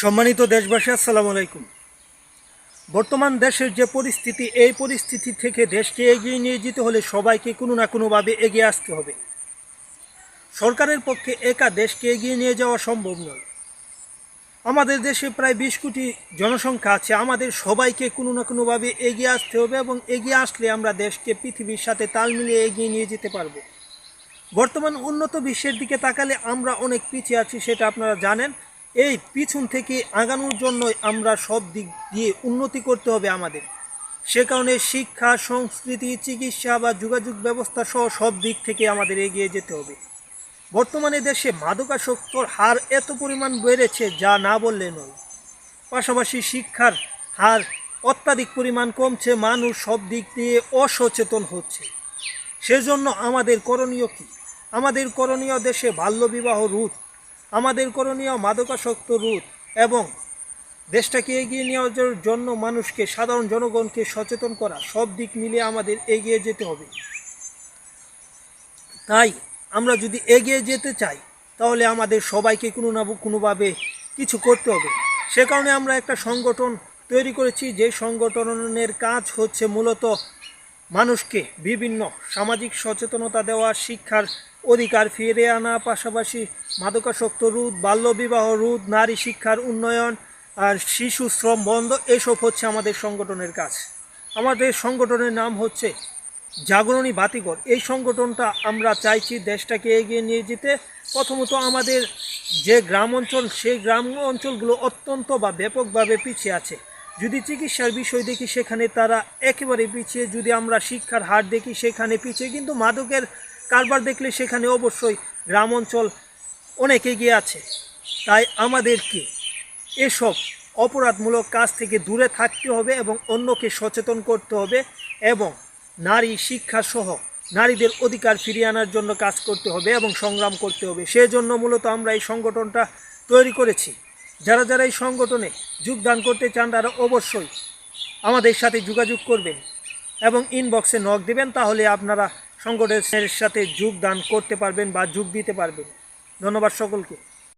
সম্মানিত দেশবাসী, আসসালামু আলাইকুম। বর্তমান দেশের যে পরিস্থিতি, এই পরিস্থিতি থেকে দেশকে এগিয়ে নিয়ে যেতে হলে সবাইকে কোনো না কোনোভাবে এগিয়ে আসতে হবে। সরকারের পক্ষে একা দেশকে এগিয়ে নিয়ে যাওয়া সম্ভব নয়। আমাদের দেশে প্রায় 20 কোটি জনসংখ্যা আছে। আমাদের সবাইকে কোনো না কোনোভাবে এগিয়ে আসতে হবে এবং এগিয়ে আসলে আমরা দেশকে পৃথিবীর সাথে তাল মিলিয়ে এগিয়ে নিয়ে যেতে পারবো। বর্তমান উন্নত বিশ্বের দিকে তাকালে আমরা অনেক পিছিয়ে আছি, সেটা আপনারা জানেন। এই পিছন থেকে আগানোর জন্যই আমরা সব দিক দিয়ে উন্নতি করতে হবে আমাদের। সে কারণে শিক্ষা, সংস্কৃতি, চিকিৎসা বা যোগাযোগ ব্যবস্থা সহ সব দিক থেকে আমাদের এগিয়ে যেতে হবে। বর্তমানে দেশে মাদকাসক্তর হার এত পরিমাণ বেড়েছে যা না বললে নয়। পাশাপাশি শিক্ষার হার অত্যাধিক পরিমাণ কমছে, মানুষ সব দিক দিয়ে অসচেতন হচ্ছে। সেজন্য আমাদের করণীয় কী? আমাদের করণীয় দেশে বাল্যবিবাহ রোধ, আমাদের করণীয় মাদকাসক্ত রোধ এবং দেশটাকে এগিয়ে নেওয়ার জন্য মানুষকে, সাধারণ জনগণকে সচেতন করা। সব দিক মিলিয়ে আমাদের এগিয়ে যেতে হবে। তাই আমরা যদি এগিয়ে যেতে চাই তাহলে আমাদের সবাইকে কোনো না কোনোভাবে কিছু করতে হবে। সে কারণে আমরা একটা সংগঠন তৈরি করেছি, যে সংগঠনের কাজ হচ্ছে মূলত মানুষকে বিভিন্ন সামাজিক সচেতনতা দেওয়া, শিক্ষার অধিকার ফিরিয়ে আনা, পাশাপাশি মাদকাসক্ত রোধ, বাল্যবিবাহ রোধ, নারী শিক্ষার উন্নয়ন আর শিশু শ্রম বন্ধ। এসব হচ্ছে আমাদের সংগঠনের কাজ। আমাদের সংগঠনের নাম হচ্ছে জাগরণী বাতিঘর। এই সংগঠনটা আমরা চাইছি দেশটাকে এগিয়ে নিয়ে যেতে। প্রথমত আমাদের যে গ্রাম অঞ্চল, সেই গ্রাম অঞ্চলগুলো অত্যন্ত বা ব্যাপকভাবে পিছিয়ে আছে। যদি চিকিৎসার বিষয় দেখি সেখানে তারা একেবারে পিছিয়ে, যদি আমরা শিক্ষার হার দেখি সেখানে পিছিয়ে, কিন্তু মাদকের কারবার দেখলে সেখানে অবশ্যই গ্রাম অঞ্চল অনেক এগিয়ে আছে। তাই আমাদেরকে এসব অপরাধমূলক কাজ থেকে দূরে থাকতে হবে এবং অন্যকে সচেতন করতে হবে এবং নারী শিক্ষা সহ নারীদের অধিকার ফিরিয়ে আনার জন্য কাজ করতে হবে এবং সংগ্রাম করতে হবে। সেজন্য মূলত আমরা এই সংগঠনটা তৈরি করেছি। যারা যারা এই সংগঠনে যোগদান করতে চান তারা অবশ্যই আমাদের সাথে যোগাযোগ করবেন এবং ইনবক্সে নক দেবেন, তাহলে আপনারা সংগঠনের সাথে যোগদান করতে পারবেন বা যোগ দিতে পারবেন। ধন্যবাদ সকলকে।